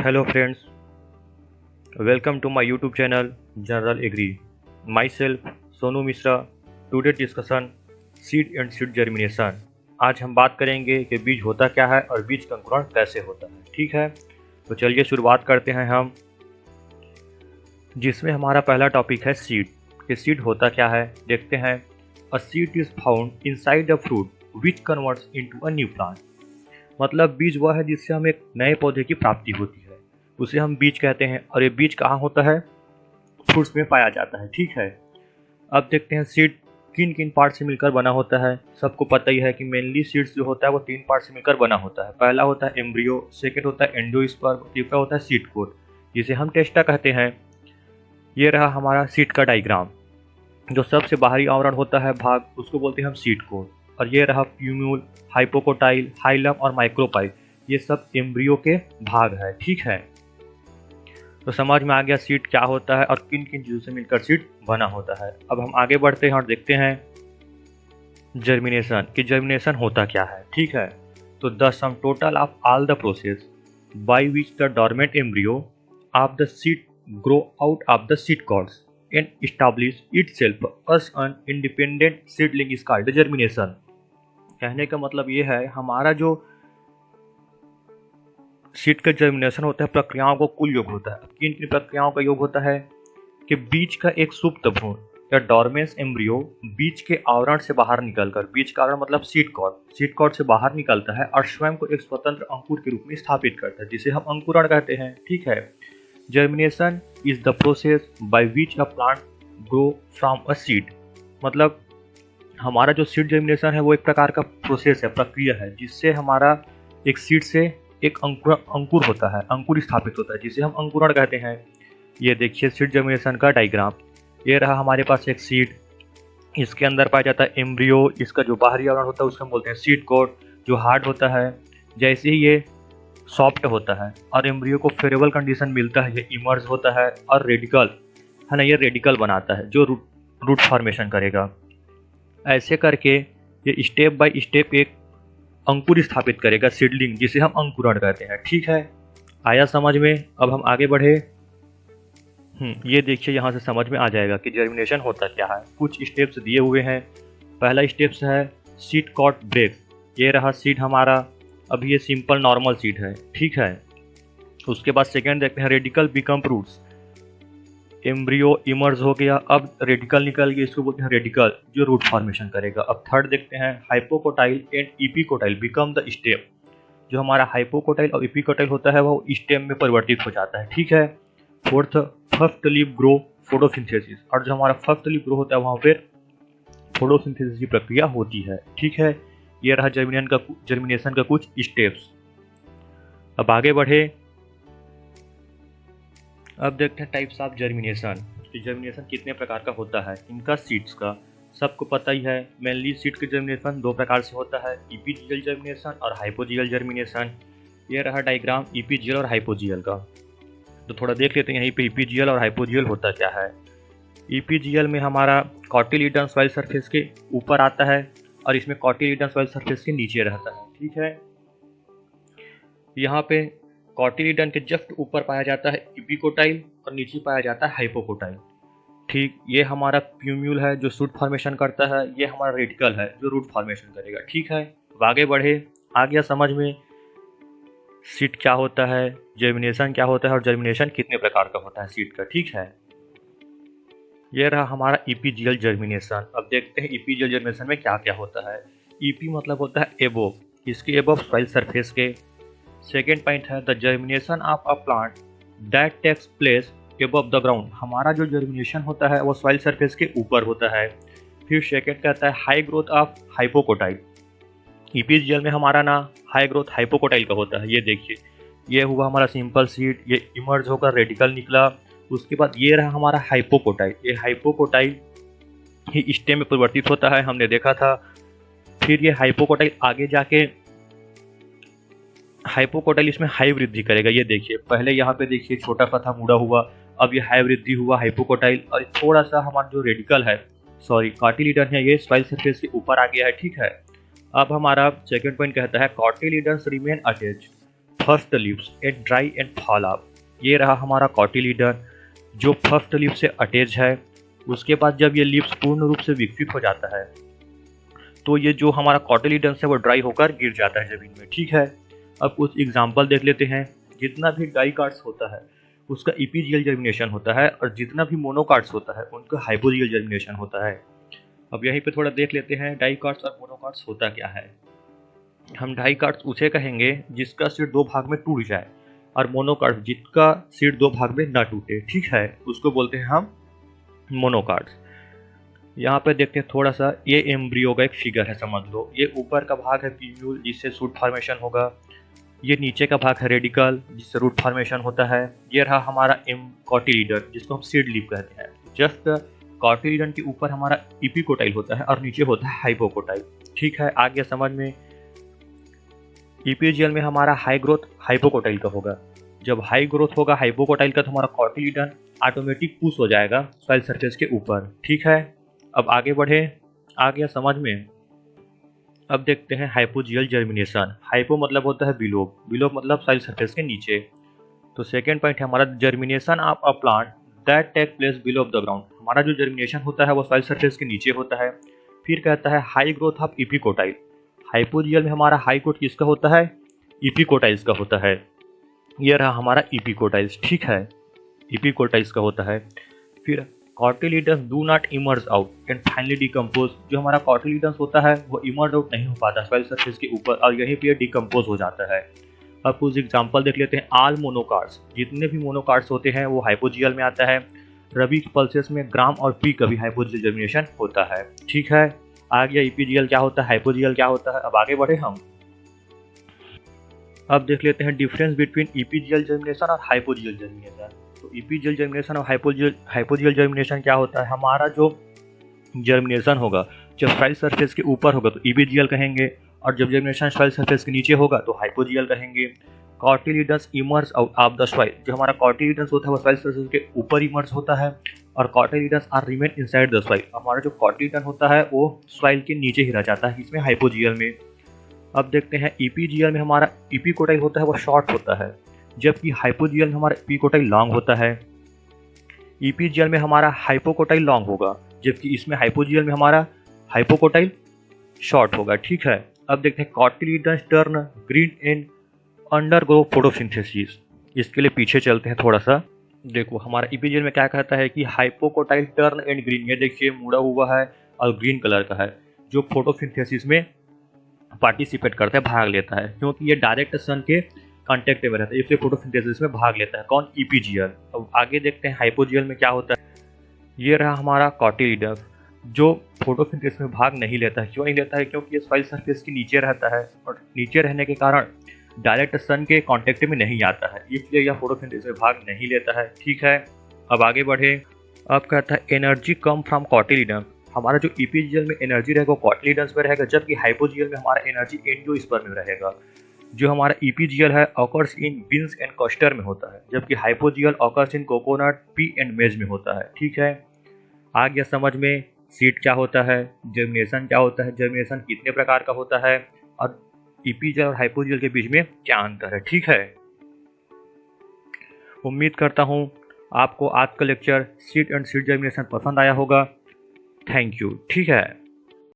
Hello friends, welcome to my YouTube channel General Agri. Myself Sonu Mishra. Today discussion seed and seed germination. आज हम बात करेंगे कि बीज होता क्या है और बीज का अंकुरण कैसे होता है। ठीक है, तो चलिए शुरुआत करते हैं हम, जिसमें हमारा पहला टॉपिक है सीड। कि सीड होता क्या है देखते हैं। A seed is found inside the fruit which converts into a new plant. मतलब बीज वह है जिससे हमें एक नए पौधे की प्राप्ति होती है, उसे हम बीज कहते हैं। और ये बीज कहाँ होता है? फ्रूट्स में पाया जाता है। ठीक है, अब देखते हैं सीड किन किन पार्ट से मिलकर बना होता है। सबको पता ही है कि मेनली सीड्स जो होता है वो 3 पार्ट से मिलकर बना होता है। पहला होता है एम्ब्रियो, सेकेंड होता है एंडोस्पर्म, तीसरा होता है सीड कोट, जिसे हम टेस्टा कहते हैं। ये रहा हमारा सीड का डायग्राम। जो सबसे बाहरी आवरण होता है भाग, उसको बोलते हैं हम सीड कोट। और ये रहा प्यूम्यूल, हाइपोकोटाइल, हाइलम और माइक्रोपाइल, ये सब एम्ब्रियो के भाग है। ठीक है, तो समझ में आ गया सीड क्या होता है और किन किन चीज़ों से मिलकर सीड बना होता है। अब हम आगे बढ़ते हैं और देखते हैं जर्मिनेशन, कि जर्मिनेशन होता क्या है। ठीक है, तो the sum total of all the process by which the dormant embryo of the seed grow out of the seed coats and establish itself as an independent seedling is called germination. कहने का मतलब ये है, हमारा जो seed का germination होता है प्रक्रियाओं को कुल योग होता है। किन किन प्रक्रियाओं का योग होता है? कि बीज का एक सुप्त भ्रूण या डॉर्मेंस एम्ब्रियो बीज के आवरण से बाहर निकलकर, बीज का आवरण मतलब सीड कॉर्ड से बाहर निकलता है और स्वयं को एक स्वतंत्र अंकुर के रूप में स्थापित करता है, जिसे हम अंकुरण कहते हैं। ठीक है, germination is the process by which a plant grow from a seed. मतलब हमारा जो सीड जर्मिनेशन है वो एक प्रकार का प्रोसेस है, प्रक्रिया है, जिससे हमारा एक सीड से एक अंकुर होता है, अंकुर स्थापित होता है, जिसे हम अंकुरण कहते हैं। ये देखिए सीड जर्मिनेशन का डायग्राम। ये रहा हमारे पास एक सीड, इसके अंदर पाया जाता है एम्ब्रियो। इसका जो बाहरी आवरण होता है उसको हम बोलते हैं सीड कोट, जो हार्ड होता है। जैसे ही ये सॉफ्ट होता है और एम्ब्रियो को फेवरेबल कंडीशन मिलता है, ये इमर्ज होता है और रेडिकल है ना, ये रेडिकल बनाता है जो रूट फॉर्मेशन करेगा। ऐसे करके ये स्टेप बाय स्टेप एक अंकुर स्थापित करेगा, सीडलिंग, जिसे हम अंकुरण कहते हैं। ठीक है, आया समझ में? अब हम आगे बढ़े। ये देखिए, यहाँ से समझ में आ जाएगा कि जर्मिनेशन होता क्या है। कुछ स्टेप्स दिए हुए हैं। पहला स्टेप्स है सीड कॉट ब्रेक। ये रहा सीड हमारा, अभी ये सिंपल नॉर्मल सीड है। ठीक है, उसके बाद सेकेंड देखते हैं radical become roots. Embryo emerge हो गया, अब रेडिकल निकल गया, इसको बोलते हैं रेडिकल, जो रूट फॉर्मेशन करेगा। अब थर्ड देखते हैं hypocotyl and epicotyl become the stem. जो हमारा हाइपोकोटाइल और इपिकोटाइल होता है वो स्टेम में परिवर्तित हो जाता है। ठीक है, fourth first leaf grow photosynthesis. और जो हमारा फर्स्ट लीफ ग्रो होता है वहाँ पर फोटोसिंथेसिस की प्रक्रिया होती है। ठीक है, ये रहा जर्मिनेशन का कुछ स्टेप्स। अब आगे बढ़े, अब देखते हैं टाइप्स ऑफ जर्मिनेशन। जर्मिनेशन कितने प्रकार का होता है इनका सीड्स का सबको पता ही है। मेनली सीड का जर्मिनेशन 2 प्रकार से होता है, इपीजियल जर्मिनेशन और हाइपोजियल जर्मिनेशन। ये रहा डायग्राम इपीजियल और हाइपोजियल का। तो थोड़ा देख लेते हैं यहीं पे इपीजियल और हाइपोजियल होता क्या है। इपीजियल में हमारा कॉटिलीडन सॉइल सरफेस के ऊपर आता है और इसमें कॉटिलीडन सॉइल सरफेस के नीचे रहता है। ठीक है, यहाँ पे कॉटिलीडन के जस्ट ऊपर पाया जाता है इपिकोटाइल और नीचे पाया जाता है हाइपोकोटाइल। ठीक, ये हमारा प्यूम्यूल है जो शूट फॉर्मेशन करता है, ये हमारा रेडिकल है जो रूट फॉर्मेशन करेगा। ठीक है, आगे बढ़े। आ गया समझ में सीड क्या होता है, जर्मिनेशन क्या होता है और जर्मिनेशन कितने प्रकार का होता है सीड का। ठीक है, ये रहा हमारा इपीजियल जर्मिनेशन। अब देखते हैं इपीजियल जर्मिनेशन में क्या क्या होता है। ईपी मतलब होता है एबोव, इसके एबोव सॉइल सरफेस के। सेकेंड पॉइंट है the germination of a plant that takes place above the ground. हमारा जो जर्मिनेशन होता है वो सॉइल सरफेस के ऊपर होता है। फिर सेकेंड कहता है high growth of hypocotyl. Epigeal में हमारा ना हाई ग्रोथ हाइपोकोटाइल का होता है। ये देखिए, ये हुआ हमारा सिंपल सीड, ये इमर्ज होकर रेडिकल निकला। उसके बाद ये रहा हमारा हाइपोकोटाइल। ये हाइपोकोटाइल ही स्टेम में परिवर्तित होता है, हमने देखा था। फिर ये हाइपोकोटाइल आगे जाके हाइपोकोटाइल इसमें हाई वृद्धि करेगा। ये देखिए, पहले यहाँ पे देखिए छोटा सा था मुड़ा हुआ, अब ये हाई वृद्धि हुआ हाइपोकोटाइल। और थोड़ा सा हमारा जो रेडिकल है, सॉरी कॉटिलीडन है, ये सॉइल सरफेस के ऊपर आ गया है। ठीक है, अब हमारा सेकंड पॉइंट कहता है cotyledons remain attach first leaves eight dry and fall of. ये रहा हमारा कॉटिलीडन जो फर्स्ट लीफ से अटैच है। उसके बाद जब ये लीव्स पूर्ण रूप से विकसित हो जाता है तो ये जो हमारा कॉटिलीडन है वो ड्राई होकर गिर जाता है जमीन में। ठीक है, अब कुछ एग्जाम्पल देख लेते हैं। जितना भी डाइकार्ड्स होता है उसका इपीजियल जर्मिनेशन होता है और जितना भी मोनोकार्ड्स होता है उनका हाइपोजियल जर्मिनेशन होता है। अब यहीं पे थोड़ा देख लेते हैं डाइकार्ड्स और मोनोकार्ड्स होता क्या है। हम डाइकार्ड्स उसे कहेंगे जिसका सिर दो भाग में टूट जाए और मोनोकार्ड्स जिसका सिर दो भाग में ना टूटे। ठीक है, उसको बोलते हैं हम मोनोकार्ड्स। यहाँ पे देखते हैं थोड़ा सा, ये एम्ब्रियो का एक फिगर है समझ लो। ये ऊपर का भाग है पीम्यूल जिससे शूट फॉर्मेशन होगा, ये नीचे का भाग है रेडिकल जिससे रूट फॉर्मेशन होता है। ये रहा हमारा कॉटिलीडन जिसको हम सीड लीफ कहते हैं। जस्ट कॉटिलीडन के ऊपर हमारा इपिकोटाइल होता है और नीचे होता है हाइपोकोटाइल। ठीक है, आ गया समझ में। इपीजियल में हमारा हाई ग्रोथ हाइपोकोटाइल का होगा। जब हाई ग्रोथ होगा हाइपोकोटाइल का तो हमारा कॉटिलीडन ऑटोमेटिक पुश हो जाएगा सॉइल सरफेस के ऊपर। ठीक है, अब आगे बढ़े, आ गया समझ में। अब देखते हैं हाइपोजियल जर्मिनेशन। हाइपो मतलब होता है बिलो, बिलो मतलब सॉइल सरफेस के नीचे। तो सेकेंड पॉइंट है हमारा germination of a plant that take place below of the ground. हमारा जो जर्मिनेशन होता है वो सॉइल सरफेस के नीचे होता है। फिर कहता है high growth of epicotyl. Hypogeal में हमारा हाई ग्रोथ किसका होता है? इपिकोटाइल्स का होता है। यह रहा हमारा इपिकोटाइल्स। ठीक है, इपिकोटाइल्स का होता है। फिर cotyledons do not emerge out and finally decompose. जो हमारा कॉटिलीडन्स होता है वो इमर्ज आउट नहीं हो पाता सॉइल सरफेस के ऊपर और यहीं पे डिकम्पोज हो जाता है। अब कुछ एग्जांपल देख लेते हैं। ऑल मोनोकार्ड्स, जितने भी मोनोकार्ड्स होते हैं वो हाइपोजियल में आता है। रबी पल्सेस में ग्राम और पी का भी हाइपोजियल जर्मिनेशन होता है। ठीक है, आ गया इपीजियल क्या होता है, हाइपोजियल क्या होता है। अब आगे बढ़े हम, अब देख लेते हैं डिफरेंस बिटवीन इपीजियल जर्मिनेशन और हाइपोजियल जर्मिनेशन। तो इपीजियल जर्मिनेशन और हाइपोजियल जर्मिनेशन क्या होता है? हमारा जो जर्मिनेशन होगा जब सॉइल सरफेस के ऊपर होगा तो इपीजियल कहेंगे और जब जर्मिनेशन सॉइल सरफेस के नीचे होगा तो हाइपोजियल कहेंगे। Cotyledons emerge out of the soil. जो हमारा कॉटिलीडन्स होता है वो सॉइल सरफेस के ऊपर इमर्ज होता है और cotyledons are remain inside the soil. हमारा जो कॉटिलीडन होता है वो सॉइल के नीचे ही रह जाता है, इसमें हाइपोजियल में। अब देखते हैं इपीजियल में हमारा इपिकोटाइल होता है वो शॉर्ट होता है, जबकि हाइपोजियल में हमारा इपिकोटाइल लॉन्ग होता है। इपीजियल में हमारा हाइपोकोटाइल लॉन्ग होगा जबकि इसमें हाइपोजियल में हमारा हाइपोकोटाइल शॉर्ट होगा। ठीक है, अब देखते हैं cotyledons turn green and undergo photosynthesis. इसके लिए पीछे चलते हैं थोड़ा सा। देखो हमारा इपीजियल में क्या कहता है कि हाइपोकोटाइल टर्न एंड ग्रीन, ये देखिए मुड़ा हुआ है और ग्रीन कलर का है, जो फोटोसिंथेसिस में पार्टिसिपेट करता है, भाग लेता है, क्योंकि ये डायरेक्ट सन के कांटेक्ट में रहता है, इसलिए फोटोसिंथेसिस में भाग लेता है। कौन? इपीजियल। अब आगे देखते हैं हाइपोजियल में क्या होता है। ये रहा हमारा कॉटिलीडन्स जो फोटोसिंथेसिस में भाग नहीं लेता है। क्यों नहीं लेता है? क्योंकि ये सॉइल सरफेस के नीचे रहता है और नीचे रहने के कारण डायरेक्ट सन के कांटेक्ट में नहीं आता है, इसलिए यह फोटोसिंथेसिस में भाग नहीं लेता है। ठीक है, अब आगे बढ़े। अब कहता है एनर्जी कम फ्रॉम कॉटिलीडन्स। हमारा जो इपीजियल में एनर्जी रहेगा वो कॉटिलीडन्स में रहेगा, जबकि हाइपोजियल में हमारा एनर्जी एंजियोस्पर्म में रहेगा। जो हमारा इपीजियल है occurs in beans and castor में होता है, जबकि hypogeal occurs in coconut, pea and maize में होता है। ठीक है, आ गया समझ में सीड क्या होता है, जर्मिनेशन क्या होता है, जर्मिनेशन कितने प्रकार का होता है और इपीजियल और हाइपोजियल के बीच में क्या अंतर है। ठीक है, उम्मीद करता हूँ आपको आज का lecture seed and seed germination पसंद आया होगा। Thank you. ठीक है।